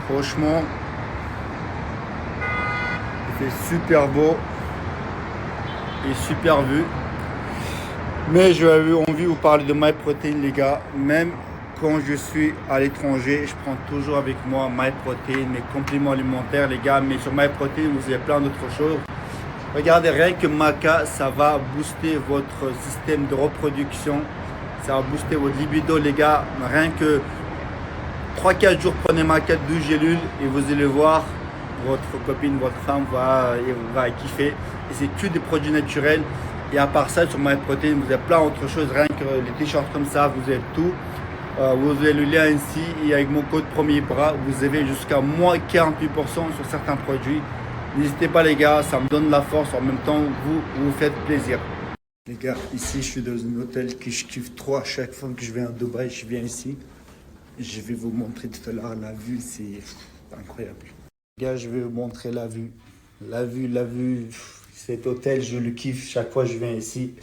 Franchement, il fait super beau et super vu. Mais j'avais envie de vous parler de MyProtein, les gars. Même quand je suis à l'étranger, je prends toujours avec moi MyProtein, mes compléments alimentaires, les gars. Mais sur MyProtein, vous avez plein d'autres choses. Regardez, rien que Maca, ça va booster votre système de reproduction. Ça va booster votre libido, les gars. Rien que 3-4 jours, prenez Maca 12 gélules et vous allez voir, votre copine, votre femme va kiffer. Et c'est que des produits naturels. Et à part ça, sur MyProtein, vous avez plein d'autres choses. Rien que les t-shirts comme ça, vous avez tout. Vous avez le lien ici. Et avec mon code premier bras, vous avez jusqu'à moins 48% sur certains produits. N'hésitez pas, les gars, ça me donne la force. En même temps, vous faites plaisir. Les gars, ici, je suis dans un hôtel que je kiffe trop. À chaque fois que je viens à Dubaï, je viens ici. Je vais vous montrer tout à l'heure la vue, c'est incroyable. Les gars, je vais vous montrer la vue. La vue. Cet hôtel, je le kiffe. Chaque fois que je viens ici,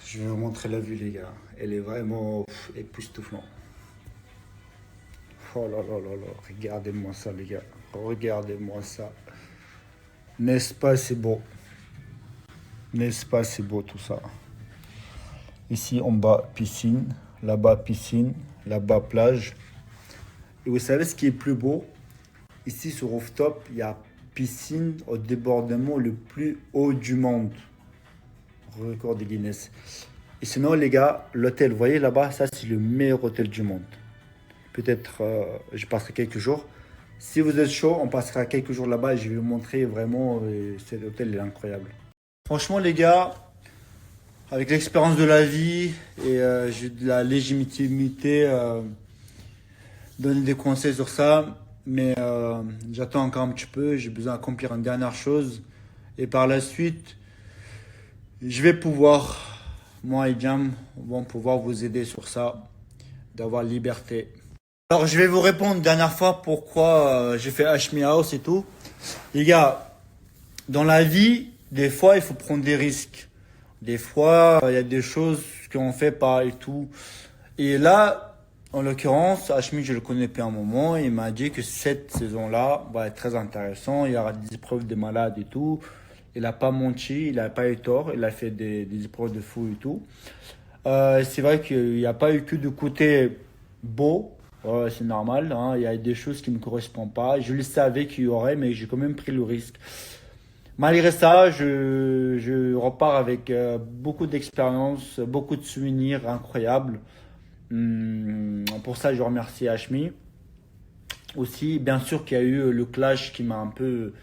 je vais vous montrer la vue, les gars. Elle est vraiment époustouflante. Oh là là là là. Regardez-moi ça, les gars. Regardez-moi ça. N'est-ce pas, c'est beau? N'est-ce pas, c'est beau tout ça? Ici, en bas, piscine. Là-bas, piscine. Là-bas, plage. Et vous savez ce qui est plus beau? Ici, sur rooftop, il y a piscine au débordement le plus haut du monde. Record de Guinness. Et sinon, les gars, l'hôtel, vous voyez là-bas, ça, c'est le meilleur hôtel du monde. Peut-être, je passerai quelques jours. Si vous êtes chaud, on passera quelques jours là-bas et je vais vous montrer vraiment, cet hôtel est incroyable. Franchement, les gars, avec l'expérience de la vie et j'ai de la légitimité, donner des conseils sur ça. Mais j'attends encore un petit peu, j'ai besoin d'accomplir une dernière chose. Et par la suite, je vais pouvoir, moi et Jam, vont pouvoir vous aider sur ça, d'avoir liberté. Alors je vais vous répondre une dernière fois pourquoi j'ai fait Hashmi House et tout. Les gars, dans la vie, des fois il faut prendre des risques. Des fois, il y a des choses qu'on ne fait pas et tout. Et là, en l'occurrence, Hashmi, je le connais depuis un moment. Il m'a dit que cette saison-là va être très intéressante. Il y aura des épreuves de malades et tout. Il n'a pas menti, il n'a pas eu tort. Il a fait des épreuves de fou et tout. C'est vrai qu'il n'y a pas eu que de côté beau. C'est normal, hein. Il y a des choses qui ne me correspondent pas. Je le savais qu'il y aurait, mais j'ai quand même pris le risque. Malgré ça, je repars avec beaucoup d'expérience, beaucoup de souvenirs incroyables. Pour ça, je remercie Hashmi. Aussi, bien sûr qu'il y a eu le clash qui m'a un peu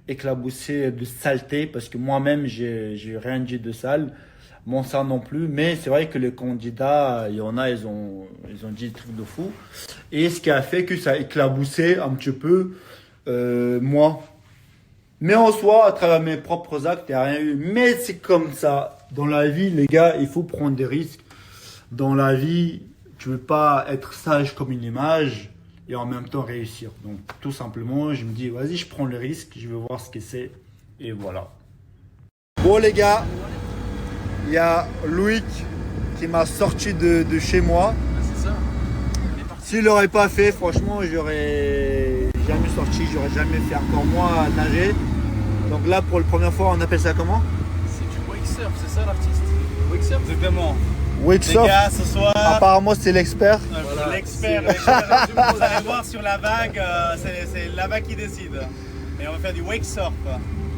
éclaboussé de saleté parce que moi-même, j'ai rien dit de sale. Bon, ça non plus. Mais c'est vrai que les candidats, il y en a, ils ont dit des trucs de fou. Et ce qui a fait que ça a éclaboussé un petit peu moi. Mais en soi, à travers mes propres actes, il n'y a rien eu. Mais c'est comme ça. Dans la vie, les gars, il faut prendre des risques. Dans la vie, tu ne veux pas être sage comme une image et en même temps réussir. Donc, tout simplement, je me dis, vas-y, je prends le risque, je vais voir ce que c'est. Et voilà. Bon, les gars, il y a Loïc qui m'a sorti de chez moi. C'est ça. S'il l'aurait pas fait, franchement, j'aurais jamais sorti, j'aurais jamais fait encore moi nager. Donc là, pour la première fois, on appelle ça comment? C'est du wake surf, c'est ça l'artiste? Wake surf? Exactement. Wake Les surf. gars, ce soir, Apparemment, c'est l'expert. voilà, l'expert. Vous allez voir sur la vague, c'est la vague qui décide. Et on va faire du wake surf.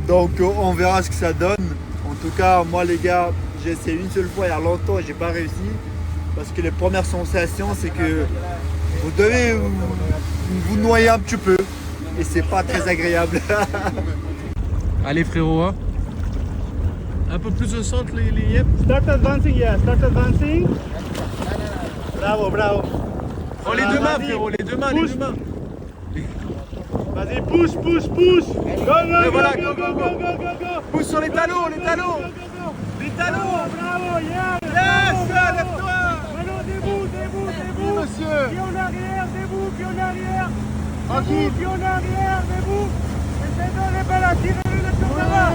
Donc, on verra ce que ça donne. En tout cas, moi, les gars, j'ai essayé une seule fois il y a longtemps et j'ai pas réussi. Parce que les premières sensations, c'est que vous devez vous noyer un petit peu. Et c'est pas très agréable. Allez frérot, hein. Un peu plus au centre les yep. Start advancing, yeah, start advancing. Bravo, bravo. Oh les deux mains frérot, les deux mains, les deux mains. Vas-y, pousse, pousse, pousse. Go, go, voilà, go, go, go, go, go, go. Pousse sur les talons, les talons. Les talons. Bravo, yeah. Yes, lève-toi. Maintenant, debout, debout, debout. Monsieur. Pied en arrière, debout, pied en arrière. Tranquille. Debout, pied en arrière, debout. Essayez de les balles, tirez-le de tout ça.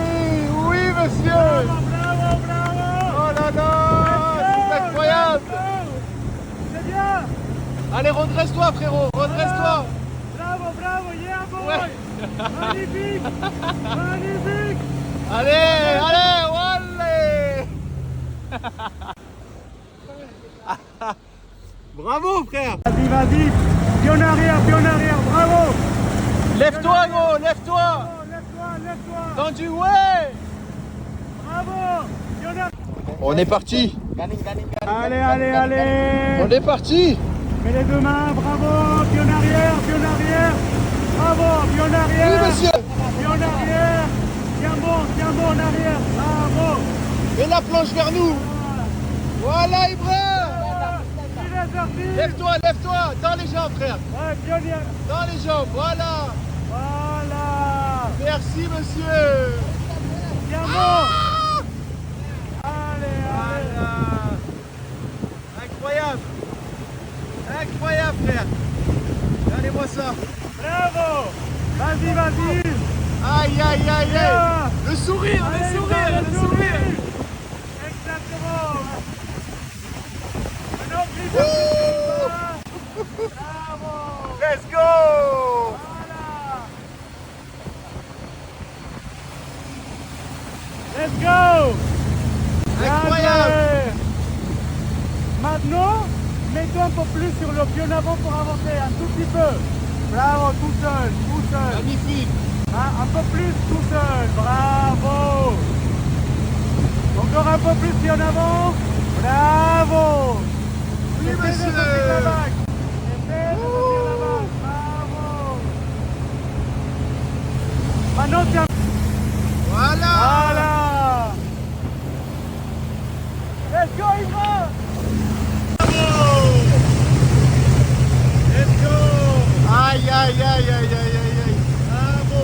Oui, monsieur. Bravo, bravo, bravo. Oh là là, c'est incroyable. C'est bien. Allez, redresse-toi frérot, redresse-toi. Bravo, bravo, yeah boy. Magnifique. Magnifique. Allez, allez, allez. Bravo frère. Vas-y, vas-y. Pied en arrière, bravo. Lève-toi gros, lève-toi. Lève-toi, lève-toi. Dans du ouais. Bravo. Pied en arrière. On est parti. Allez, allez, allez. On est parti. Mets les deux mains, bravo. Pied en arrière, bravo. Pied en arrière. Oui monsieur. Pied en arrière. Tiens bon en arrière. Bravo. Et la planche vers nous. Voilà Ibra. Il est sorti. Lève-toi, lève-toi. Dans les jambes frère. Ouais, pionnier. Dans les jambes, voilà. Voilà. Merci monsieur. Tiens bon. Allez, allez. Incroyable. Incroyable frère. Regardez-moi ça. Bravo. Vas-y, vas-y. Aïe aïe aïe aïe. Bien. Le sourire, Allez, le sourire, le sourire. Exactement. Maintenant, glisse un petit peu. Bravo. Let's go. Voilà. Let's go. Incroyable. Allez. Maintenant, mets-toi un peu plus sur le pied en avant pour avancer un tout petit peu. Bravo, tout seul. Magnifique. Hein, un peu plus tout seul. Bravo. Encore un peu plus pied en avant. Bravo. Oui, Essaie de monsieur. sortir la vague. Essaie de sortir la vague. Bravo. Maintenant, tiens. Voilà. Voilà. Let's go, Ibra. Let's go. Aïe aïe aïe aïe aïe aïe aïe. Bravo.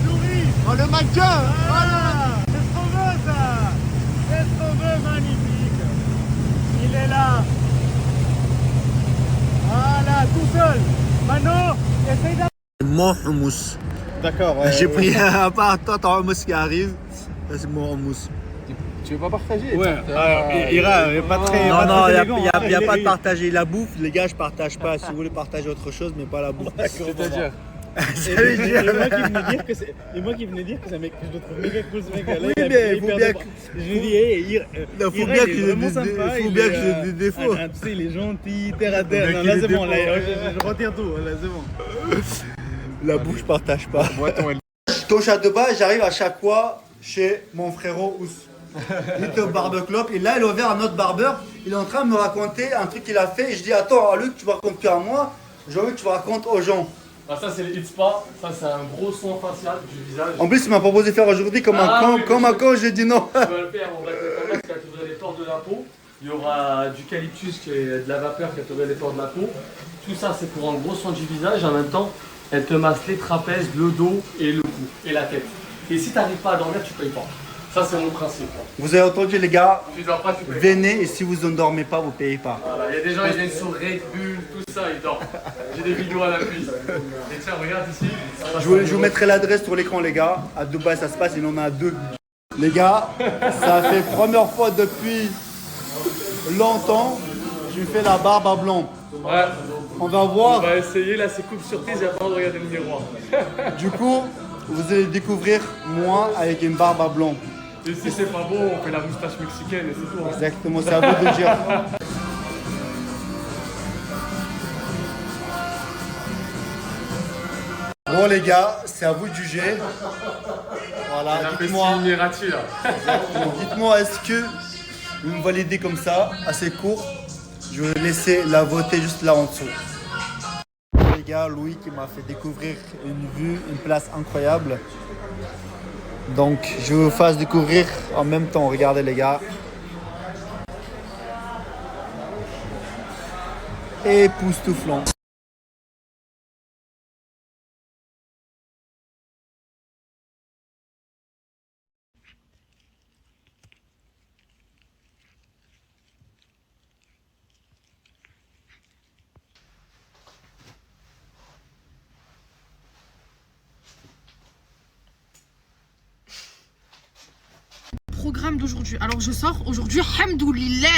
Souris. Oh le mannequin. Voilà. C'est ce qu'on veut, ça. C'est ce qu'on veut, magnifique. Il est là. Voilà, tout seul. Maintenant, essaye d'aller. Mon hummus. D'accord, ouais. J'ai pris à part toi ton hummus qui arrive. Ça, c'est mon hummus. Tu veux pas partager? Ouais, Ira, il est pas très. Non, pas non, très il élégant, n'y hein. a pas de partager la bouffe. Les gars, je partage pas. Si vous voulez partager autre chose, mais pas la bouffe. C'est-à-dire. Ça veut dire. Et moi qui venais dire que c'est. Et moi qui venais dire que c'est un mec que je le trouve méga cool ce mec là. Oui, mais il faut bien que. Je lui dis, hey, Non, faut Ira, bien il est que vraiment j'ai sympa. des- faut il bien est, que j'ai des défauts. Tu sais, il est gentil, terre à terre. mec, Non, il là est c'est bon, là, défaut. je retire tout, là c'est bon. La bouffe, je partage pas. Boiton et Quand je suis à Dubaï, j'arrive à chaque fois chez mon frérot Ous. Il était au barber club et là il a ouvert un autre barbeur. Il est en train de me raconter un truc qu'il a fait et je dis attends Luc, tu me racontes plus à moi, j'ai envie que tu me racontes aux gens. Ah, ça c'est le Hit Spa, ça c'est un gros soin facial du visage. En plus il m'a proposé de faire aujourd'hui comme un con, oui, comme un con, j'ai dit non. On va le faire, on va te permettre qu'à les pores de la peau. Il y aura du eucalyptus qui est de la vapeur qui va les pores de la peau. Tout ça c'est pour un gros soin du visage. En même temps, elle te masse les trapèzes, le dos et le cou et la tête. Et si tu n'arrives pas à dormir, tu payes pas. Ça c'est mon principe. Vous avez entendu les gars, Tu dors pas, tu payes pas. venez et si vous ne dormez pas, vous payez pas. Voilà, il y a des gens ils viennent sur Red Bull, tout ça, ils dorment. J'ai des vidéos à l'appui. Et tiens, regarde ici. Je vous mettrai l'adresse sur l'écran les gars. À Dubaï ça se passe, il en a 2. Les gars, ça fait première fois depuis longtemps je me fais la barbe à blanc. Ouais. On va voir. On va essayer, là c'est coupe surprise, il n'y a pas de regarder le miroir. Du coup, vous allez découvrir moi avec une barbe à blanc. Et si c'est pas beau, on fait la moustache mexicaine et c'est tout. Hein. Exactement, c'est à vous de dire. Bon les gars, c'est à vous de juger. Voilà, dites-moi, Mirati là. dites-moi est-ce que vous me validez comme ça, assez court. Je vais laisser la voter juste là en dessous. Les gars, Louis qui m'a fait découvrir une vue, une place incroyable. Donc je vous fasse découvrir en même temps. Regardez les gars. Époustouflant. Programme d'aujourd'hui. Alors je sors aujourd'hui, hamdoulillah,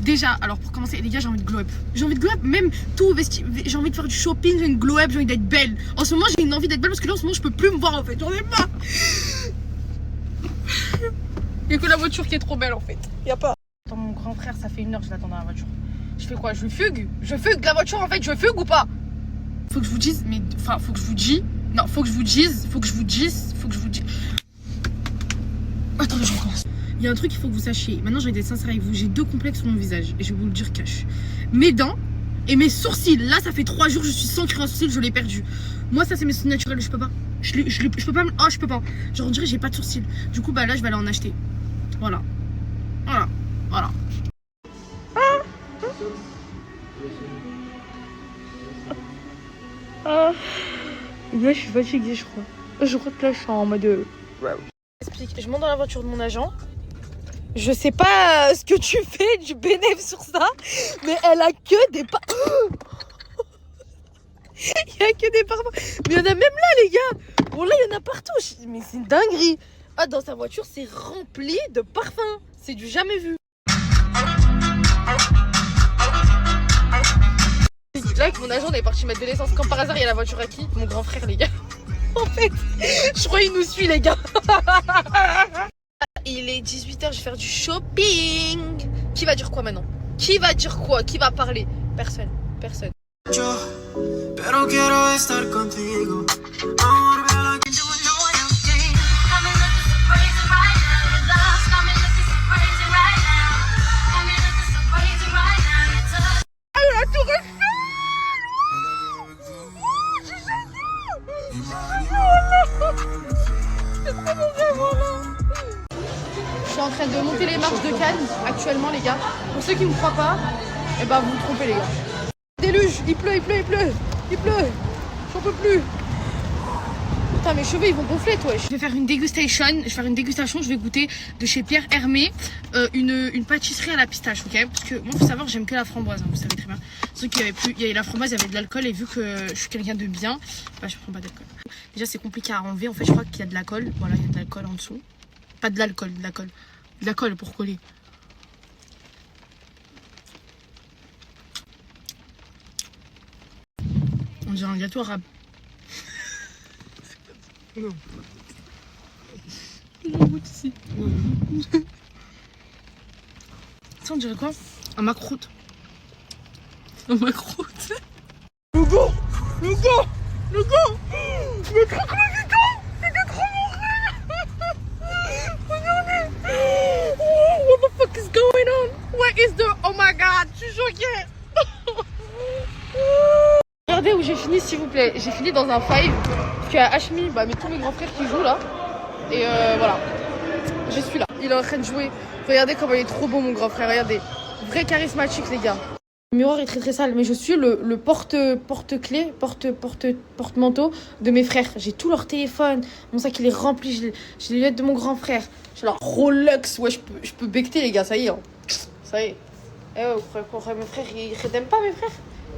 Déjà, alors pour commencer, les gars, j'ai envie de glow up. J'ai envie de glow up, même tout vesti. J'ai envie de faire du shopping, j'ai envie de glow up, j'ai envie d'être belle. En ce moment, j'ai une envie d'être belle parce que là, en ce moment, je peux plus me voir en fait. J'en ai marre. Il y a que la voiture qui est trop belle en fait. Y a pas. Attends, mon grand frère, ça fait 1 heure que je l'attends dans la voiture. Je fais quoi? Je fugue? Je fugue la voiture en fait, je fugue ou pas? Faut que je vous dise, mais. Enfin, faut que je vous dise. Non, faut que je vous dise. Attendez, je recommence. Il y a un truc qu'il faut que vous sachiez. Maintenant, j'ai été sincère avec vous. J'ai 2 complexes sur mon visage. Et je vais vous le dire cash. Mes dents et mes sourcils. Là, ça fait 3 jours, je suis sans créer un sourcil, je l'ai perdu. Moi, ça, c'est mes sourcils naturels. Je peux pas. Je peux pas. Oh, je peux pas. Genre, on dirait que j'ai pas de sourcils. Du coup, bah là, je vais aller en acheter. Voilà. Voilà. Là, je suis fatiguée, je crois. Je crois que là, je suis en mode. Explique. Je monte dans la voiture de mon agent. Je sais pas ce que tu fais du bénéf sur ça, mais elle a que des pas. Il y a que des parfums. Mais il y en a même là, les gars. Bon, là, il y en a partout. Mais c'est une dinguerie. Ah, dans sa voiture, c'est rempli de parfums. C'est du jamais vu. Là, avec mon agent, on est parti mettre de l'essence. Comme par hasard, il y a la voiture à qui? Mon grand frère, les gars. En fait, je crois qu'il nous suit, les gars. Il est 18h, je vais faire du shopping. Qui va dire quoi maintenant? Qui va dire quoi? Qui va parler? Personne. Pero quiero estar contigo. Amor, vela que Je suis en train de monter les marches de Cannes actuellement, les gars. Pour ceux qui me croient pas, eh ben vous vous trompez, les gars. Déluge, il pleut. J'en peux plus. Putain, mes cheveux ils vont gonfler, toi. Je vais faire une dégustation. Je vais goûter de chez Pierre Hermé une pâtisserie à la pistache, ok? Parce que moi, faut savoir, j'aime que la framboise, hein, vous savez très bien. Sauf qu'il y avait plus, il y avait la framboise, il y avait de l'alcool, et vu que je suis quelqu'un de bien, bah je prends pas d'alcool. Déjà, c'est compliqué à enlever. En fait, je crois qu'il y a de l'alcool. Voilà, il y a de l'alcool en dessous. Pas de l'alcool, de la colle pour coller. On dirait un gâteau arabe. Non. J'en goûte ici. Ça, on dirait quoi? Un macroute. Un macroute. Le go! Le truc c'était trop mon rêve. Regardez. What the fuck is going on? What is the... Oh my god, je suis choquée. Regardez où j'ai fini, s'il vous plaît. J'ai fini dans un five. Parce qu'il y a Hashmi, bah, mais tous mes grands frères qui jouent là. Et voilà. Je suis là. Il est en train de jouer. Regardez comment il est trop beau, mon grand frère. Regardez. Vrai charismatique, les gars. Le miroir est très très sale, mais je suis le porte-clés, porte-manteau de mes frères. J'ai tout leur téléphone. Mon sac il est rempli. J'ai les lunettes de mon grand frère. J'ai leur Rolex. Ouais, je peux becter, les gars. Ça y est. Hein. Ça y est. Eh oh, mes frères, ils redèment pas, mes frères?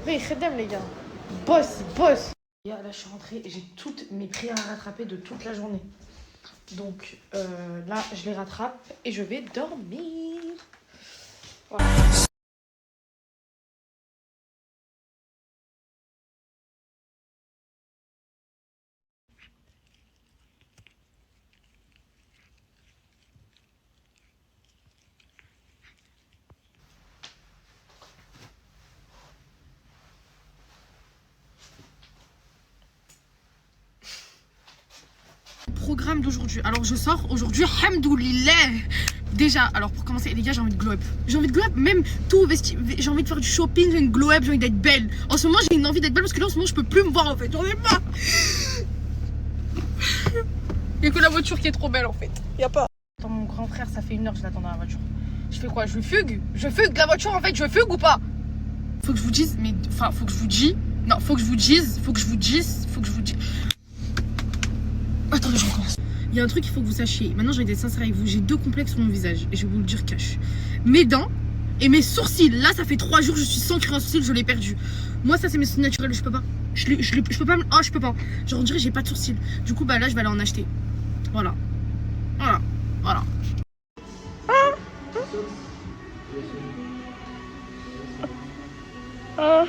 Oui, ils redèment, les gars. Boss. Là, je suis rentrée, j'ai toutes mes prières à rattraper de toute la journée. Donc là, je les rattrape et je vais dormir. Voilà. Programme d'aujourd'hui. Alors je sors aujourd'hui, hamdoulillah. Déjà, alors pour commencer, les gars, j'ai envie de glow up. J'ai envie de glow up, même tout vesti. J'ai envie de faire du shopping, j'ai envie de glow up, j'ai envie d'être belle. En ce moment, j'ai une envie d'être belle parce que là, en ce moment, je peux plus me voir en fait. J'en ai marre. Il y a que la voiture qui est trop belle en fait. Y a pas. Attends, mon grand frère, ça fait 1 heure que je l'attends dans la voiture. Je fais quoi? Je fugue la voiture en fait, je fugue ou pas? Faut que je vous dise, mais enfin, faut que je vous dise. Non, faut que je vous dise. Attendez, je recommence. Il y a un truc qu'il faut que vous sachiez. Maintenant, j'ai été sincère avec vous. J'ai 2 complexes sur mon visage. Et je vais vous le dire cash. Mes dents et mes sourcils. Là, ça fait 3 jours, je suis sans créer un sourcil, je l'ai perdu. Moi, ça, c'est mes sourcils naturels. Je peux pas. Je peux pas. Oh, je peux pas. Genre, on dirait que j'ai pas de sourcils. Du coup, bah là, je vais aller en acheter. Voilà. Ah.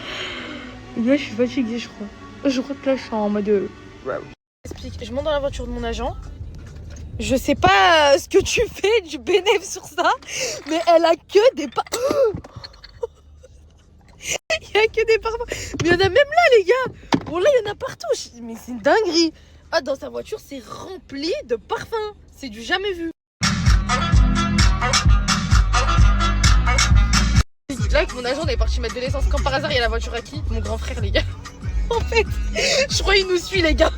Là, je suis fatiguée, je crois. Je crois que là, je suis en mode. Explique. Je monte dans la voiture de mon agent. Je sais pas ce que tu fais du bénéf sur ça, mais elle a que des pas. Il y a que des parfums. Mais il y en a même là, les gars. Bon, là, il y en a partout. Mais c'est une dinguerie. Ah, dans sa voiture, c'est rempli de parfums. C'est du jamais vu. Là, avec mon agent, on est parti mettre de l'essence. Comme par hasard, il y a la voiture à qui? Mon grand frère, les gars. En fait, je crois qu'il nous suit, les gars.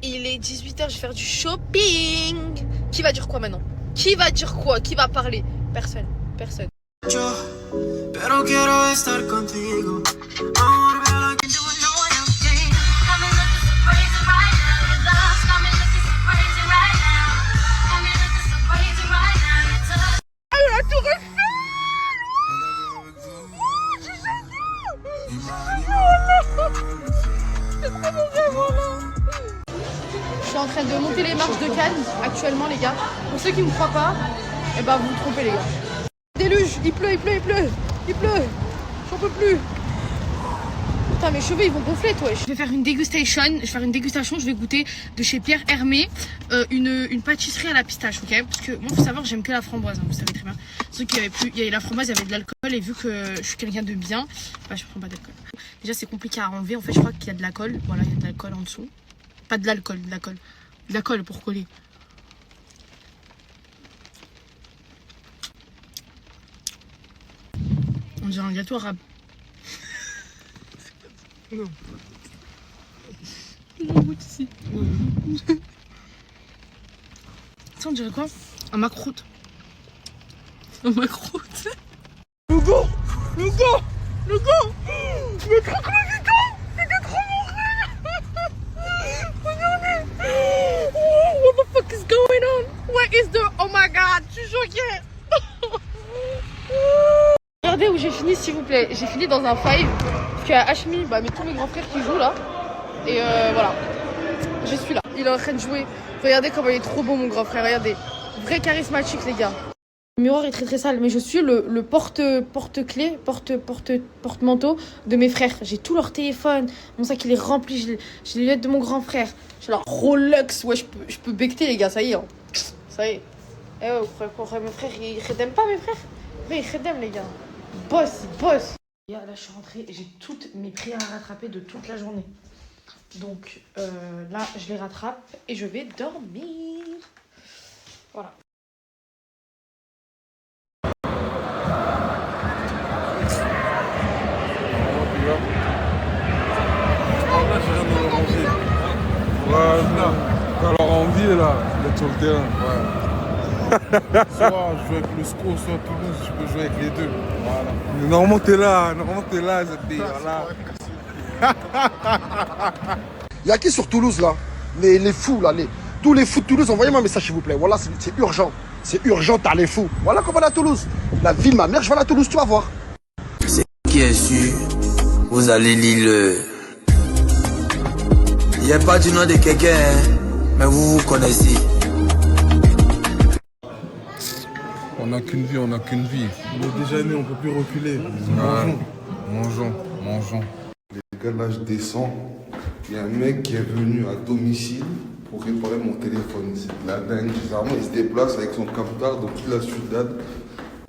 Il est 18h, je vais faire du shopping. Qui va dire quoi maintenant? Qui va dire quoi? Qui va parler? Personne. Personne. Pero quiero estar contigo. Amor, ve a la que Je suis en train de monter les marches de Cannes actuellement, les gars. Pour ceux qui me croient pas, eh ben vous vous trompez, les gars. Déluge, il pleut, il pleut, il pleut, il pleut. J'en peux plus. Putain, mes cheveux ils vont gonfler, toi. Je vais faire une dégustation. Je vais goûter de chez Pierre Hermé une pâtisserie à la pistache, ok? Parce que moi, faut savoir, j'aime que la framboise, hein, vous savez très bien. Sauf qu'il y avait plus, il y avait la framboise, il y avait de l'alcool, et vu que je suis quelqu'un de bien, bah, je prends pas d'alcool. Déjà, c'est compliqué à enlever. En fait, je crois qu'il y a de l'alcool. Voilà, il y a de l'alcool en dessous. Pas de l'alcool, de l'alcool. De l'alcool pour coller. On dirait un gâteau arabe. Non. Je goûte ici. Ça, on dirait quoi? Un macroute. Un macroute. Le go! Le go! Le go! Le truc le gâteau! C'était trop mon frère! Regardez! Oh, what the fuck is going on? What is the... Oh my god! Je suis choquée! Regardez où j'ai fini, s'il vous plaît. J'ai fini dans un five. Parce qu'il y a Hashmi, bah, tous mes grands frères qui jouent là. Et voilà. Je suis là. Il est en train de jouer. Regardez comment il est trop beau, mon grand frère. Regardez. Vrai charismatique, les gars. Le miroir est très très sale, mais je suis le porte-clés, porte-manteau de mes frères. J'ai tout leur téléphone. Mon sac, il est rempli. J'ai les lettres de mon grand frère. J'ai leur Rolex. Ouais, je peux becter, les gars. Ça y est. Hein. Ça y est. Eh oh, mes frères, ils redèment pas, mes frères? Mais ils redèment, les gars. Boss. Là, je suis rentrée, j'ai toutes mes prières à rattraper de toute la journée. Donc là, je les rattrape et je vais dormir. Voilà. Voilà. Alors on dit là, d'être sur le terrain. Ouais. Soit je joue avec le SCO, soit Toulouse, je peux jouer avec les deux. Voilà. Normalement t'es là, cette fille, voilà. Il y a qui sur Toulouse là? Les fous là, tous les fous de Toulouse, envoyez-moi un message s'il vous plaît. Voilà, c'est urgent. C'est urgent, t'as les fous. Voilà qu'on va aller à Toulouse. La ville de ma mère, je vais aller à Toulouse, tu vas voir. C'est qui est sûr, vous allez lire le... Il n'y a pas du nom de quelqu'un, hein, mais vous connaissez. On n'a qu'une vie, on n'a qu'une vie. On est déjà né, on peut plus reculer. Mangeons. Les gars, là je descends. Il y a un mec qui est venu à domicile pour réparer mon téléphone. C'est de la dingue. Généralement, il se déplace avec son capteur dans toute la ciudad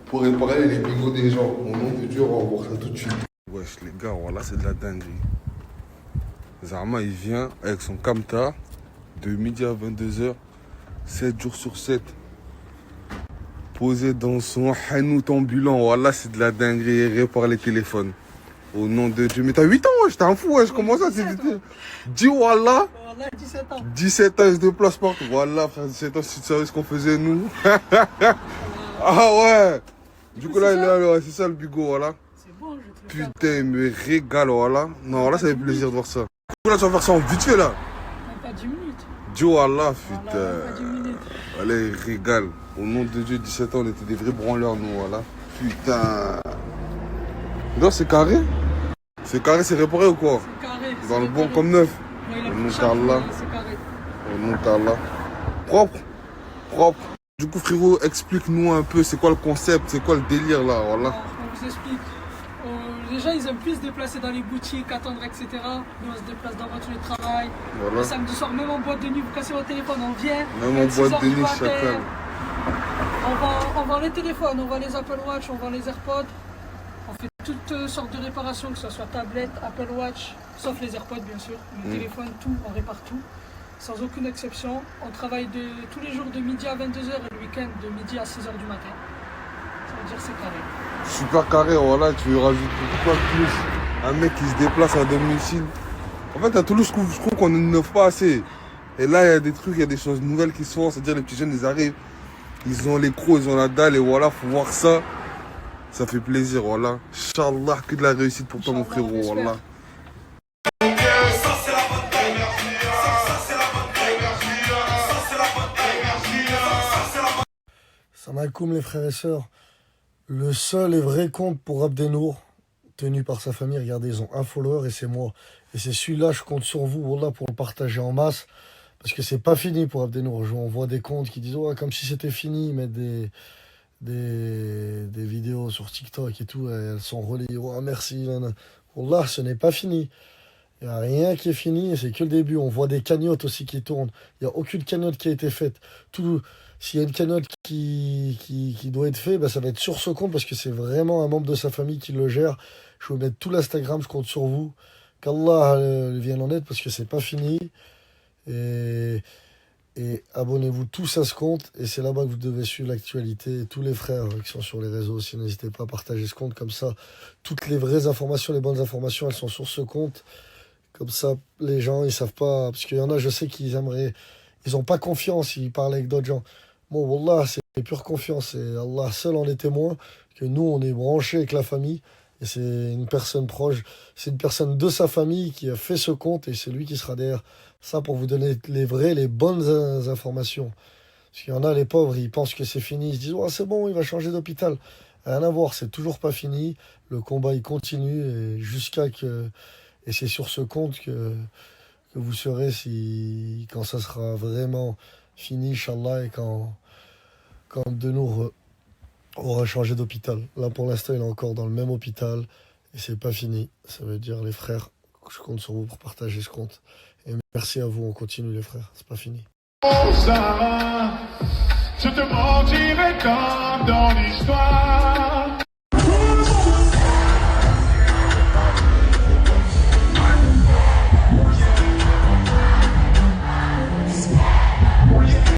pour réparer les bigots des gens. Au nom de Dieu, on va voir ça tout de suite. Wesh, les gars, voilà, c'est de la dinguerie. Zarma, il vient avec son camtar de midi à 22h, 7 jours sur 7. Posé dans son hanout ambulant. Voilà, c'est de la dinguerie. Il répare les téléphones. Au nom de Dieu. Mais t'as 8 ans, wesh, t'es un fou, wesh. Comment ça, c'est vite? Dis Wallah. 17 ans. 17 ans, il se déplace partout. Voilà, frère, 17 ans, si tu savais ce qu'on faisait, nous. Ah ouais. Du coup, là, il est là, ouais, c'est ça le bigot, voilà. C'est bon, je trouve. Putain, il me régale, voilà. Non, voilà, ça fait plaisir de voir ça. Du coup, là, tu vas faire ça en vite fait, là. Pas 10 minutes. Dis Wallah, putain. Pas 10 minutes. Allez, il régale. Au nom de Dieu, 17 ans, on était des vrais branleurs, nous, voilà. Putain. Non, c'est carré. C'est carré, c'est réparé ou quoi? C'est carré. Dans le bon comme neuf. Ouais, au nom d'Allah. C'est carré. Au nom d'Allah. Propre. Du coup, frérot, explique-nous un peu, c'est quoi le concept, c'est quoi le délire, là, voilà. Alors, on vous explique. gens, ils aiment plus se déplacer dans les boutiques, attendre, etc. Nous, on se déplace dans la voiture de travail. Voilà. Le samedi soir, même en boîte de nuit, vous cassez votre téléphone, on vient. Même en boîte de nuit, chacal. On vend les téléphones, on vend les Apple Watch, on vend les AirPods. On fait toutes sortes de réparations, que ce soit tablette, Apple Watch, sauf les AirPods bien sûr. Le téléphone, tout, on répare tout. Sans aucune exception. On travaille tous les jours de midi à 22h et le week-end de midi à 6h du matin. Ça veut dire c'est carré. Super carré, voilà, tu veux rajouter quoi de plus? Un mec qui se déplace à domicile. En fait, à Toulouse, je trouve qu'on n'innove pas assez. Et là, il y a des trucs, il y a des choses nouvelles qui se font. C'est-à-dire, les petits jeunes, ils arrivent, ils ont les crocs, ils ont la dalle, et voilà, faut voir ça. Ça fait plaisir, voilà. Inch'Allah, que de la réussite pour toi, mon frérot, voilà. Salam alaikum les frères et sœurs. Le seul et vrai compte pour Abdenour, tenu par sa famille, regardez, ils ont un follower et c'est moi. Et c'est celui-là, je compte sur vous, voilà, pour le partager en masse. Parce que c'est pas fini pour Abdenour. On voit des comptes qui disent, ouais, comme si c'était fini, ils mettent des vidéos sur TikTok et tout, et elles sont relayées, ouais, merci, wallah, ce n'est pas fini. Il n'y a rien qui est fini, c'est que le début. On voit des cagnottes aussi qui tournent. Il n'y a aucune cagnotte qui a été faite. S'il y a une cagnotte qui doit être faite, bah, ça va être sur ce compte parce que c'est vraiment un membre de sa famille qui le gère. Je vais vous mettre tout l'Instagram, je compte sur vous. Qu'Allah vienne en aide parce que c'est pas fini. Et abonnez-vous tous à ce compte. Et c'est là-bas que vous devez suivre l'actualité. Et tous les frères qui sont sur les réseaux aussi, n'hésitez pas à partager ce compte. Comme ça, toutes les vraies informations, les bonnes informations, elles sont sur ce compte. Comme ça, les gens, ils savent pas. Parce qu'il y en a, je sais qu'ils aimeraient. Ils n'ont pas confiance, ils parlent avec d'autres gens. Bon, wallah, c'est pure confiance. Et Allah seul en est témoin. Que nous, on est branchés avec la famille. Et c'est une personne proche. C'est une personne de sa famille qui a fait ce compte. Et c'est lui qui sera derrière ça pour vous donner les bonnes informations. Parce qu'il y en a, les pauvres, ils pensent que c'est fini. Ils se disent, oh, c'est bon, il va changer d'hôpital. Rien à voir, c'est toujours pas fini. Le combat, il continue. Et jusqu'à que. Et c'est sur ce compte que vous saurez quand ça sera vraiment fini, Inch'Allah, et quand Abdenour aura changé d'hôpital. Là, pour l'instant, il est encore dans le même hôpital et c'est pas fini. Ça veut dire, les frères, je compte sur vous pour partager ce compte. Et merci à vous, on continue, les frères, c'est pas fini. Je te mentirai comme dans l'histoire.